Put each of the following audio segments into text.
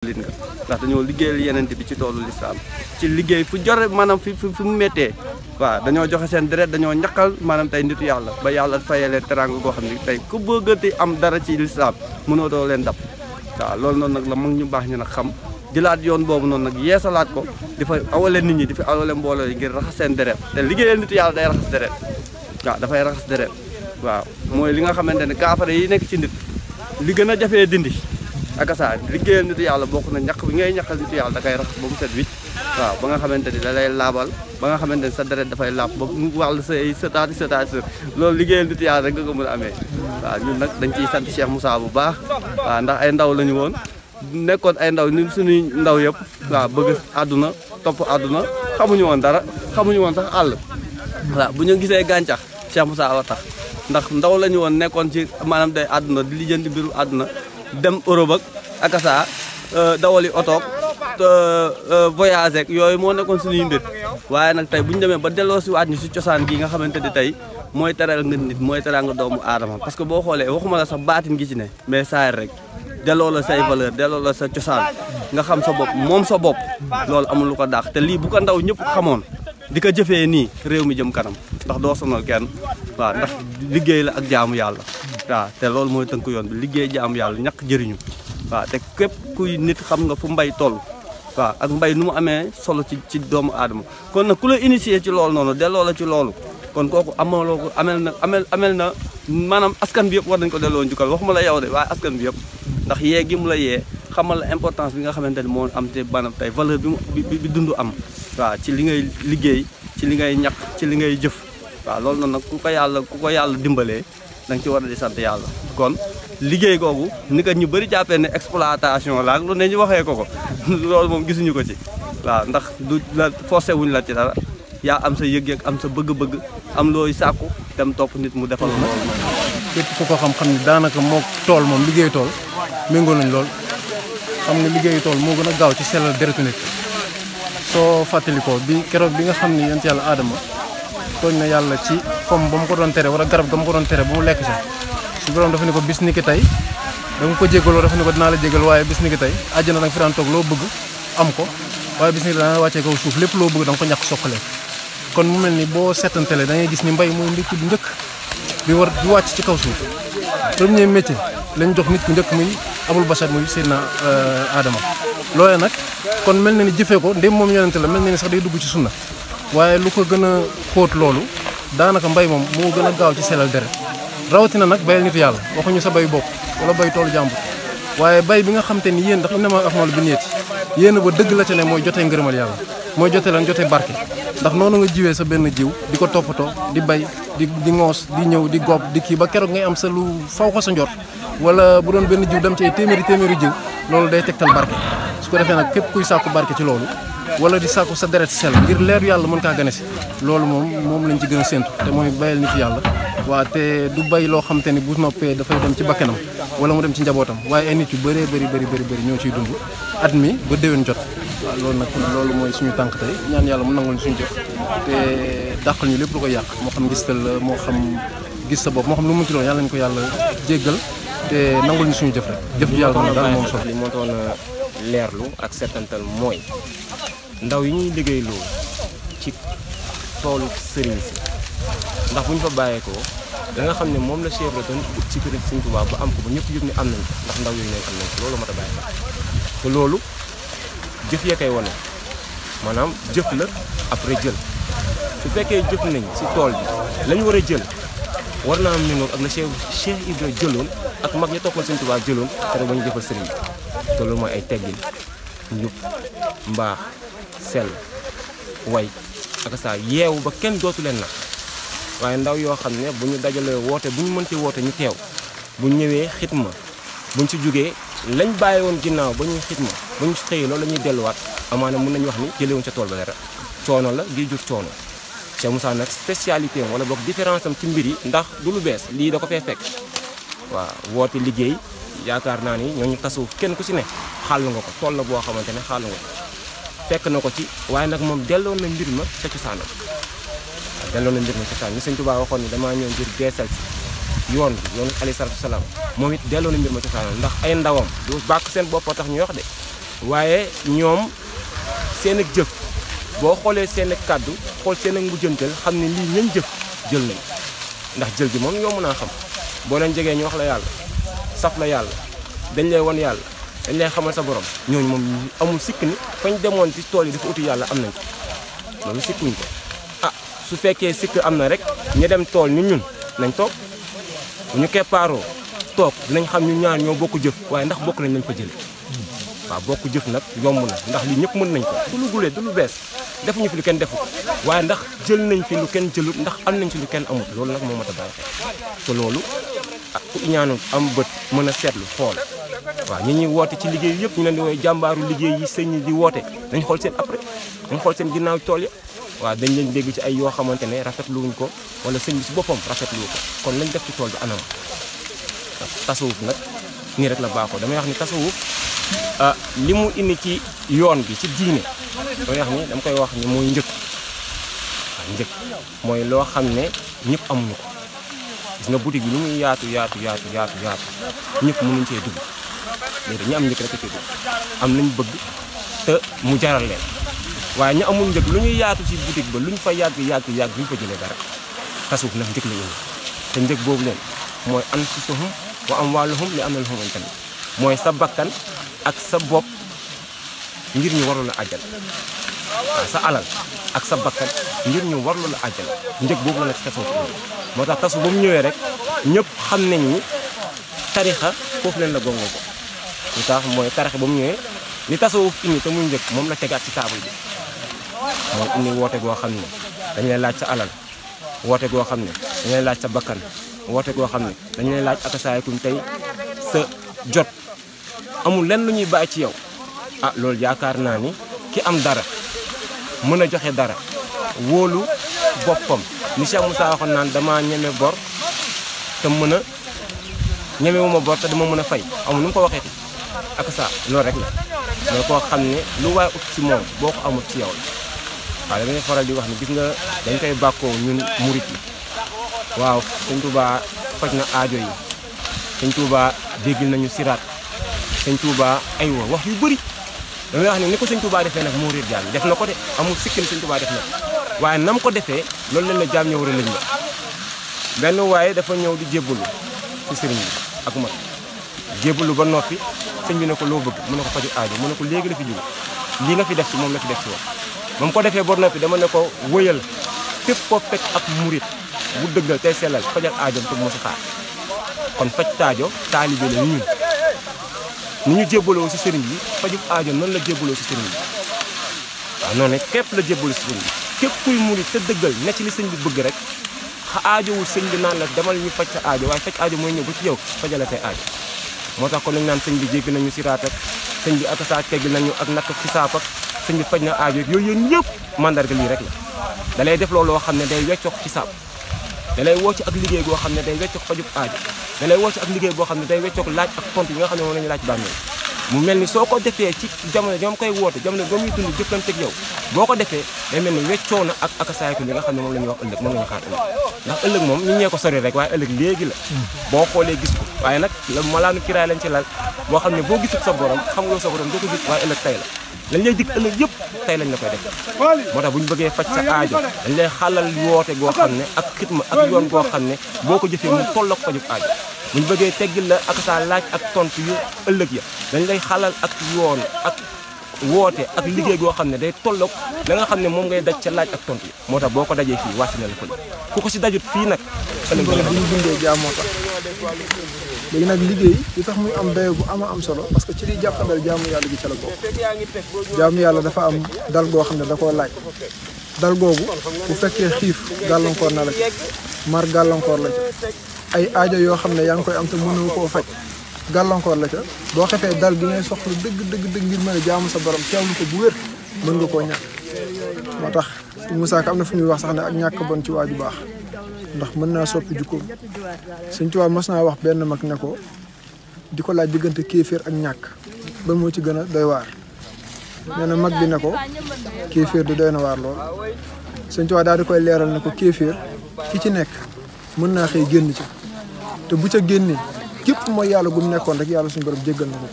lit nga ndax dañoo liggéeyal yenente bi ci toolu lislaam ci liggéey fu jore maanaam fi mu méttee waaw dañoo joxe seen deret dañoo ñaqal maanaam tey nitu yàlla ba yàlla fayee leen teranga goo xam ne tey ku bëggati am dara ci lislaam mënoo doo leen dab waaw loolu noonu nag la mag ñu baax ñu nag xam jëlaat yoon boobu noonu nag yeesalaat ko di fa awale nit ñi di fa awale mbooloo yi ngir raxas seen deret te liggéeyal nitu yàlla day raxas deret waaw dafay raxas deret waaw mooy li nga xamante ne kaafare yi nekk ci nit li gën a jafee dindi ak saa liggéeyal nitu yàlla bokk na ñaq bi ngay ñaqal nitu yàlla da koy raxas ba mu set wicc waaw ba nga xamante ni da lay laabal ba nga xamante ni sa deret dafay laab ba mu wàll say sëtaati loolu liggéeyal nitu yàlla rek nga ko mën a amee waaw ñun nag dañ ciy sant Cheikh Moussa bu baax waaw ndax ay ndaw lañu woon nekkoon ay ndaw ni suñuy ndaw yëpp waaw bëgg àdduna topp àdduna xamuñu woon dara xamuñu woon sax àll waaw bu ñu gisee gàncax Cheikh Moussa wa tax ndax ndaw lañu woon nekkoon ci maanaam day àdduna di lijjanti mbiru àdduna dem Europe ak akasa dawali otoog voyage ak yooyu moo nekkoon suñuy mbir waaye nag tey bu ñu demee ba delloo si waat ñu si cosaan gi nga xamante ni tey mooy teral nga nit mooy teral nga doomu aadama parce que boo xoolee waxuma la sax baatin gi ci ne mais saayir rek delloo la say valeur delloo la sa cosaan nga xam sa bopp moom sa bopp loolu amul lu ko daax te lii bu ko ndaw ñëpp xamoon di ko jëfee nii réew mi jëm kanam ndax doo sonal kenn waaw ndax liggéey la ak jaamu yàlla waaw te loolu mooy tënk yoon bi liggéey jaamu yàlla ñàkk jëriñu waaw te képp kuy nit xam nga fu mbay toll waaw ak mbay nu mu amee solo ci doomu aadama kon nag ku la initié ci loolu noonu delloo la ci loolu kon kooku amaloo ko amel na maanaam askan bi yëpp war nañu ko delloo njukkal waxuma la yow de waaye askan bi yëpp ndax yee gi mu la yee xamal la importance bi nga xamante ni moo am te maanaam tey valeur bi dund am waaw ci li ngay liggéey ci li ngay ñaq ci li ngay jëf waaw loolu noonu nag ku ko yàlla dimbalee da nga ci war a di sant yàlla kon liggéey googu ni ko ñu bëri jàppee ne exploitation la lu ne ñu waxee ko loolu moom gisuñu ko ci waaw ndax du la forcé wuñ la ci dara yaa am sa yëg-yëg am sa bëgg-bëgg am looy sàkku dem topp nit mu defal loolu képp ku ko xam ni daanaka moo tool moom liggéeyu tool méngoo nañ lool xam ne liggéeyu tool moo gën a gaaw ci sellal deretu nit soo fàttalikoo bi keroog bi nga xam ne yonent yàlla aadama tooñ na yàlla ci comme ba mu ko doon tere wala garab ga mu ko doon tere ba mu lekk sax su borom dafa ne ko bis ni ki tey da nga ko jégaloo dafa ne ko dinaa la jégal waaye bis ni ki tey àjjana da nga fi daan toog loo bëgg am ko waaye bis ni ki tey dana wàccee kaw suuf lépp loo bëgg da nga ko ñàkk soqale kon mu mel ni boo seetantelee da ngay gis ni mbay mooy ndikk bu njëkk bi war di wàcc ci kaw suuf premier métier lañ jox nit ku njëkk muy abul bashar muy Seydina Adama loolee nag kon mel na ni jëfee ko ndém moom yonente la mel na ni sax day dugg ci sunna waaye lu ko gën a xóot loolu daanaka mbay moom moo gën a gaaw ci selal deret rawatina nag bayal nitu yàlla waxuñu sa bay bopp wala bay toolu jàmbur waaye bay bi nga xam te ni yéen ndax innamal a'maalu binniyaati yéen ba dëgg la ca ne mooy jotee ngërëmal yàlla mooy jotee lan jotee barke ndax noonu nga jiwee sa benn jiw di ko toppatoo di bay di ngoos di ñëw di gob di kii ba keroog ngay am sa lu faw ko sa njort wala bu doon benn jiw dem ci ay téeméeri jiw loolu day tegtal barke su ko defee nag képp kuy sàkku barke ci loolu wala di sàkku sa deret sell ngir leeru yàlla mën kaa gane si loolu moom lañ ci gën a séntu te mooy bayal nit yàlla waa te du bay loo xam te ni bu noppee dafay dem ci bakkanam wala mu dem ci njabootam waaye ay nit yu bëree bëri ñoo ciy dund at mi ba déwén jot waaw loolu nag loolu mooy suñu tànk tey ñaan yàlla mu nangul suñu jëf te dàqal ñu lépp lu koy yàq moo xam gistal la moo xam gis sa bopp moo xam lu mu ci doon yàlla nañu ko yàlla jéggal te nangul ñu suñu jëf rek jëf ju yàlla mën daal moom solo li moo doon leerlu ak seetantal mooy ndaw yi ñuy liggéeyloo ci toolu sëriñ si ndax bu ñu fa bàyyeekoo da nga xam ne moom la Cheikh la doon ut ci kër Sëriñ Tuubaa ba am ko ba ñëpp yëg ne am nañ ko ndax ndaw yooyu am nañ ko loolu mat a bàyyi te loolu jëf yee koy wane maanaam jëf la après jël su fekkee jëf nañ si tool bi lañ war a jël war naa am méngoog ak la Cheikh Ibra jëloon ak mag ña toppoon Sëriñ Tuubaa jëloon te ba ñu jëfal sëriñ bi te loolu mooy ay teggin njub mbaax sell way ak saa yeewu ba kenn dootu leen nag waaye ndaw yoo xam ne bu ñu dajalee woote bu ñu mënti woote ñu teew bu ñu ñëwee xitma buñ si jógee lañ bàyyi woon ginnaaw ba ñuy xitma ba ñu xëyee loolu la ñuy delluwaat amaana mën nañu wax ni jëlewuñ ca tool ba dara coono la ngir jur coono Cheikh Moussa nag spécialité am wala boog différence am ci mbir yi ndax du lu bees lii da ko fee fekk waaw woote liggéey yaakaar naa ni ñooñu tasawuf kenn ku si ne xàll nga ko tool la boo xamante ne xàll nga ko fekk na ko ci waaye nag moom delloon na mbir ma ca cosaanam waaw delloon na mbir ma ca cosaan ni Sëñ Tuubaa waxoon ni damaa ñëw ngir beesal si yoon bi yoonu alayhi salaatu wa salaam moom it delloo na mbir ma cosaanam ndax ay ndawam du bàkk seen bopp tax ñuy wax de waaye ñoom seen ak jëf boo xoolee seen ak kàddu xool seen ak mujjantal xam ne lii ñañ jëf jël nañ ndax jël gi moom yomb naa xam boo leen jegee ñu wax la yàlla saf la yàlla dañ lay won yàlla dañ lay xamal sa borom ñooñu moom amul sikk ni fañ demoon ci tool yi dafa uti yàlla am nañ ko loolu sikkuñ ko ah su fekkee sikk am na rek ñu dem tool ni ñun nañ toog bu ñu keppaaroo toog dinañ xam ñu ñaar ñoo bokk jëf waaye ndax bokk nañ lañ fa jële waaw bokk jëf nag yomb na ndax lii ñëpp mën nañ ko du lu gulee du lu bees defuñu fi lu kenn defu waaye ndax jël nañ fi lu kenn jëlut ndax am nañ fi lu kenn amut loolu nag moo mat a bàyyi xel te loolu ah ku ñaanu am bët mën a seetlu xool waaw ñi ñuy woote ci liggéey yëpp ñu leen di woowee jàmbaaru liggéey yi sëñ yi di woote dañ xool seen après dañ xool seen ginnaaw tool ya waaw dañ leen dégg ci ay yoo xamante ne rafetluwuñ ko wala sëñ bi si boppam rafetluwu ko kon lañ def ci tool bi anam tasawuf nag nii rek la baaxoo damay wax ni tasawuf li mu indi ci yoon bi ci diine damay wax ni dama koy wax ni mooy njëkk waaw njëkk mooy loo xam ne ñëpp amuñu ko gis nga boutique bi lu muy yaatu ñëpp mënuñ cee dugg léegi ñi am njëkk rek a cee dugg am lañ bëgg te mu jaral leen waaye ñu amul njëkk lu ñuy yaatu ci boutique ba luñ fa yàgg duñ fa jëlee dara tasawuf nag njëkk la indi te njëkk boobu leen mooy anfusuhum wa amwaaluhum li am na lahum tamit mooy sa bakkan ak sa bopp ngir ñu warul la àjjal waaw sa alal ak sa bakkan ngir ñu warlu la àjjal njëg boobu la nag ci tasawuf moo tax tasawuf ba mu ñëwee rek ñëpp xam nañ ni tarixa foofu leen la gongo ko lu tax mooy tarixa ba mu ñëwee li tasawuf indi te muy njëg moom la tegaat ci table bi mooy indi woote goo xam ne dañ lay laaj sa alal woote goo xam ne dañ lay laaj sa bakkan woote goo xam ne dañ lay laaj akasaaykuñ tey sa jot amul lenn lu ñuy bàyyi ci yow ah loolu yaakaar naa ni ki am dara mën a joxe dara wóolu boppam ni Cheikh Moussa waxoon naan dama ñeme bor te mën a ñemewuma bor te dama mën a fay amul nu mu ko waxeeti ak saa loolu rek la mooy koo xam ne lu waaye ut ci moom boo ko amul ci yow la waaw damay faral di wax ni gis nga dañ koy bàkkoo ñun murit yi waaw sëñ Touba faj na aajo yi sëñ Touba déggil nañu siraat sëñ Touba aywa wax yu bëri damay wax ne ni ko sëñ Touba defee nag moo réer jaam def na ko de amul sikki ni sëñ Touba def na ko waaye nam ko defee loolu leen la jaam ñëw war a lëñ la benn waaye dafa ñëw di jébbalu ci sëriñ bi ak mag jébbalu ba noppi sëñ bi ne ko loo bëgg mu ne ko faju aajo mu ne ko léegi la fi jóge lii nga fi def ci moom la fi def ci woon moom ko defee ba noppi dama ne ko wëyal fépp ko fekk ak murit bu dëggal tey sellal fajal aajoom te bu ma sa xaar kon faj taajo taalibe la ñun ni ñu jébbaloo si sëriñ bi fajub aajo noonu la jébbaloo si sëriñ bi waaw noonu képp la jébbaloo si sëriñ bi képp kuy murit te dëggal ne ci li sëñ bi bëgg rek aajowul sëñ bi naan la demal ñu faj sa aajo waaye faj aajo mooy ñëw ba ci yow fajala say aajo moo tax kon nañu naan sëñ bi jégg nañu siraat ak sëñ bi ak saa tegg nañu ak natt xisaab ak sëñ bi faj na aajo yooyu yéen yëpp mandarga lii rek la da lay def loolu loo xam ne day weccook xisaab da lay woo ci ak liggéey goo xam ne day weccook fajub aajo da lay woo ci ak liggéey boo xam ne day weccook laaj ak tontu yi nga xam ne moom la ñu laaj bàmmeel mu mel ni soo ko defee ci jamono ñoom koy woote jamono ba muy dund jëflanteeg yow boo ko defee day mel ni weccoo na ak akasaayku li nga xam ne moom la ñuy wax ëllëg moom la ñu xaar ëllëg ndax ëllëg moom ñu ñee ko sori rek waaye ëllëg léegi la boo xoolee gis ko waaye nag la malaanu kiraay lañ ci lal boo xam ne boo gisul sa borom xam nga sa borom doo ko gis waaye ëllëg tey la lañ lay dikk ëllëg yëpp tey lañ la koy def moo tax bu ñu bëggee faj sa aajo dañ lay xalal woote goo xam ne ak xitma ak yoon goo xam ne boo ko jëfee mu tolloog fajub aajo bu ñu bëggee teggil la ak sa laaj ak tontu yu ëllëg ya dañ lay xalal ak yoon ak woote ak liggéey goo xam ne day tolloog la nga xam ne moom ngay daj ca laaj ak tontu yi moo tax boo ko dajee fii wàcc na la ko ku ko si dajut fii nag ëllëg bu ñu dundee jaam moo tax léegi nag liggéey li tax muy am dayo bu am solo parce que ci liy jàppandal jaamu yàlla gi ca la bokk jaamu yàlla dafa am dal goo xam ne da koo laaj dal googu bu fekkee xiif gàllankoor na la ci mar gàllankoor la ci ay aajo yoo xam ne yaa ngi koy am te mënoo koo faj gàllankoor la ca boo xefee dal gi ngay soxla dëgg ngir mën a jaamu sa borom teewlu ko bu wér mën nga koo ñàkk moo tax Moussa Ka am na fu muy wax sax ne ak ñàkk bon ci waaju baax ndax mën naa soppi jukkoom Sëñ Tuubaa mas naa wax benn mag ne ko di ko laaj diggante kéeféer ak ñàkk ba moo ci gën a doy waar nee na mag bi ne ko kéeféer di doy na waar lool Sëñ Tuubaa daal di koy leeral ne ko kéeféer ki ci nekk mën naa xëy génn ci te bu ca génnee képp mooy yàlla gu mu nekkoon rek yàlla suñu borom jéggal na ko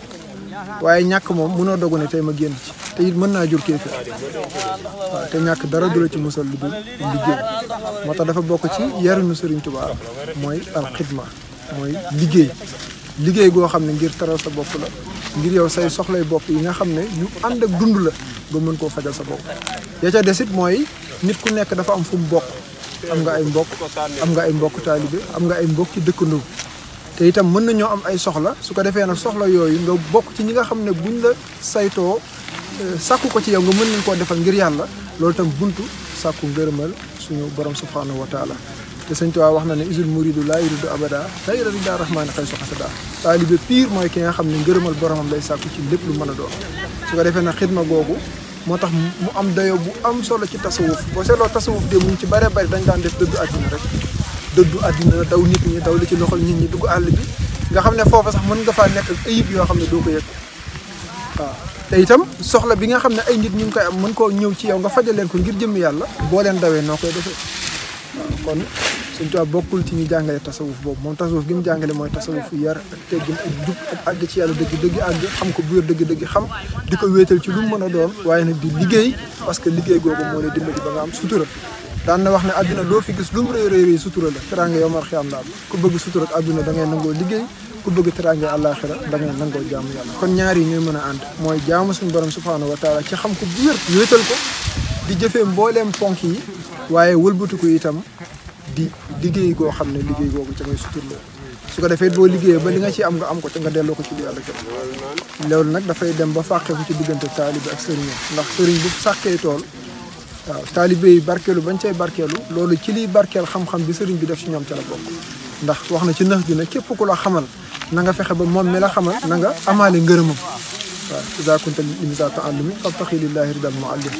waaye ñàkk moom mënoo dogu ne tey ma génn ci te it mën naa jur kéefër waaw te ñàkk dara du la ci musal lu dul liggéey moo tax dafa bokk ci yarinu Sëriñ Tuubaa mooy alxidma mooy liggéey goo xam ne ngir taral sa bopp la ngir yow say soxlay bopp yi nga xam ne yu ànd ak dund la nga mën koo fajal sa bopp ya ca desit mooy nit ku nekk dafa am fu mu bokk am nga ay mbokk taalibe am nga ay mbokki dëkkandoo te itam mën nañoo am ay soxla su ko defee nag soxla yooyu nga bokk ci ñi nga xam ne buñ la saytoo sàkku ko ci yow nga mën nañ koo defal ngir yàlla loolu itam buntu sàkku ngërëmal suñu borom subhanahu wa taala te sëñ Tuubaa wax na ne isul muridu laa yuridu abada xayra rida rahmaani xay soxasada taalibe pire mooy ki nga xam ne ngërëmal boromam lay sàkku ci lépp lu mën a doon su ko defee nag xidma googu moo tax mu am dayo bu am solo ci tasawuf boo seetloo tasawuf de mu ci bare bari dañ daan def dëddu àddina rek dëddu àddina daw nit ñi daw li ci loxol nit ñi dugg àll bi nga xam ne foofa sax mën nga faa nekk ak ayib yoo xam ne doo ko yëg waaw te itam soxla bi nga xam ne ay nit ñu ngi koy am mën koo ñëw ci yow nga fajal leen ko ngir jëmm yàlla boo leen dawee noo koy defee waaw kon Sëñ Tuubaa bokkul ci ñi jàngale tasawuf boobu moom tasawuf gi mu jàngale mooy tasawuf yar ak teggin ak jub ak àgg ci yàlla dëgg àgg xam ko bu wér dëgg xam di ko wéetal ci lu mu mën a doon waaye nag di liggéey parce que liggéey googu moo lay dimbali ba nga am sutura daan na wax ne àdduna loo fi gis lu mu rëy rëy sutura la teraanga yow mar xiyam daal ku bëgg sutura ak àdduna da ngay nangoo liggéey ku bëgg teraanga àllaaxira da ngay nangoo jaamu yàlla kon ñaar yi ñooy mën a ànd mooy jaamu suñu borom subhaanahu wa taala ci xam ko bu wér wéetal ko di jëfee mbooleem ponk yi waaye wëlbatiku itam di liggéey goo xam ne liggéey googu ca ngay suturloo su ko defee boo liggéeyee ba li nga ci am nga am ko ca nga delloo ko ci lu yàlla jot loolu nag dafay dem ba fàqee ko ci diggante taalibe ak sëriñ ndax sëriñ bu sàkkee tool waaw taalibe yi barkeelu bañ cay barkeelu loolu ci liy barkeel xam-xam bi sëriñ bi def ci ñoom ca la bokk ndax wax na ci nax ju ne képp ku la xamal na nga fexe ba moom mi la xamal na nga amaale ngërëmam waaw iza kunta limisa ta'allumi fabtaxi lillahi ridal muallim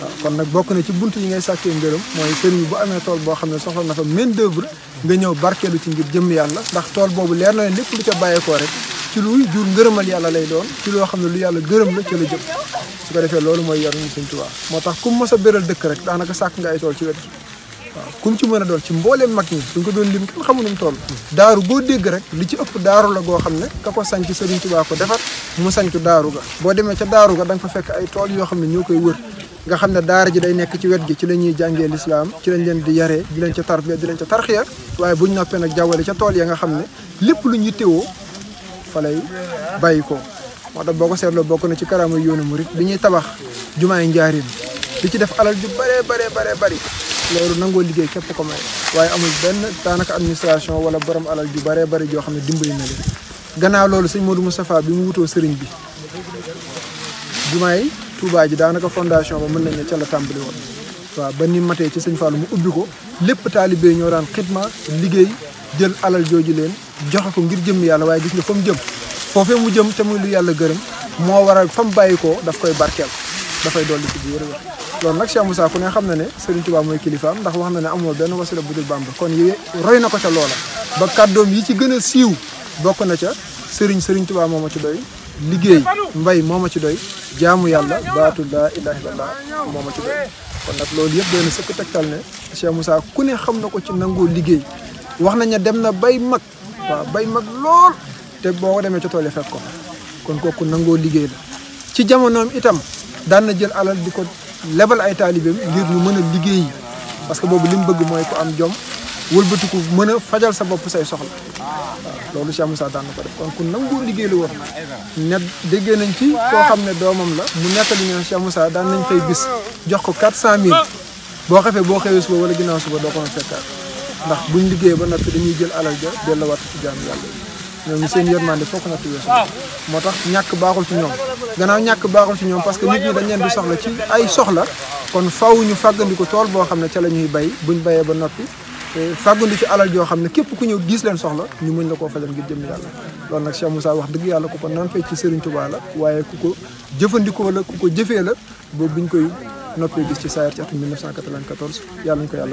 waaw kon nag bokk na ci buntu yi ngay sàkkee ngërëm mooy sëriñ bu amee tool boo xam ne soxla na fa main d'œuvre nga ñëw barkeelu ci ngir jëmm yàlla ndax tool boobu leer na leen lépp lu ca bàyyeekoo rek ci luy jur ngërëmal yàlla lay doon ci loo xam ne lu yàlla gërëm la ca la jëm su ko defee loolu mooy yaruñu Sëñ Tuubaa moo tax kum mos a béral dëkk rek daanaka sàkk nga ay tool ci wet gi waaw kum ci mën a doon ci mbooleem mag ñi duñ ko doon lim kenn xamu nu mu toll daaru boo dégg rek li ci ëpp daaru la goo xam ne ka ko sanc Sëriñ Tuubaa ko defar mu sanc daaru ga boo demee ca daaru ga da nga fa fekk ay tool yoo xam ne ñoo koy wër nga xam ne daara ji day nekk ci wet gi ci la ñuy jàngee lislaam ci lañ leen di yaree di leen ca tarbiya di leen ca tarxiya waaye buñ noppee nag jawwale ca tool ya nga xam ne lépp lu ñu yittewoo fa lay bàyyi ko moo tax boo ko seetloo bokk na ci karaama yoonu murit bi ñuy tabax jumaay njaarim di ci def alal ju bari loolu nangoo liggéey képp ko may waaye amul benn daanaka administration wala borom alal ju bari joo xam ne dimbali na leen gannaaw loolu sëñ Modou Moustapha bi mu wutoo sëriñ bi jumaay Touba ji daanaka fondation ba mën nañ ne ca la tàmbali woon waaw ba ni matee ci sëñ Fallou mu ubbi ko lépp taalibe ñoo daan xidma liggéey jël alal jooju leen joxe ko ngir jëm yàlla waaye gis nga fa mu jëm foofee mu jëm te muy lu yàlla gërëm moo waral fa mu bàyyi ko daf koy barkeel dafay dolli ci biir loolu nag Cheikh Moussa ku ne xam na ne Serigne Touba mooy kilifaam ndax wax na ne amoo benn wasila bu dul Bamba kon yi roy na ko ca loola ba kàddoom yi ci gën a siiw bokk na ca Serigne Touba moo ma ci doy liggéey mbay moo ma ci doy jaamu yàlla baatu laa ilaaha illallah moo ma ci doy kon nag loolu yëpp doy na sëkk tegtal ne Cheikh Moussa ku ne xam na ko ci nangoo liggéey wax nañ ne dem na bay mag waaw bay mag lool te boo ko demee ca tool yi fekk ko kon kooku nangoo liggéey la ci jamonoom itam daan na jël alal di ko lebal ay taalibeem ngir ñu mën a liggéey parce que boobu li mu bëgg mooy ko am jom wëlbatiku mën a fajal sa bopp say soxla waaw loolu Cheikh Moussa daan na ko def kon ku nangoo liggéey lu woon ne déggee nañ ci koo xam ne doomam la mu nettali ñu ne Cheikh Moussa daan nañ fay bis jox ko 400000 boo xefee boo xëyee suba wala ginnaaw suba doo ko mën fekkaat ndax buñ liggéey ba noppi dañuy jël alal ja delluwaat ci jaamu yàlla ñooñu seen yërmande fokk na weesu moo tax ñàkk baaxul ci ñoom gannaaw ñàkk baaxul ci ñoom parce que nit ñi dañ leen di soxla ci ay soxla kon faw ñu fàggandiku tool boo xam ne ca la ñuy bay buñ bayee ba noppi fàggandi ci alal joo xam ne képp ku ñëw diis leen soxla ñu mën la koo fajal ngir jëm yàlla loolu nag Cheikh Moussa wax dëgg yàlla ku ko nampee ci Serigne Touba la waaye ku ko jëfandikoo la ku ko jëfee la boobu biñ koy noppee gis ci saayar ci atum 1994 yàlla ñu ko yàlla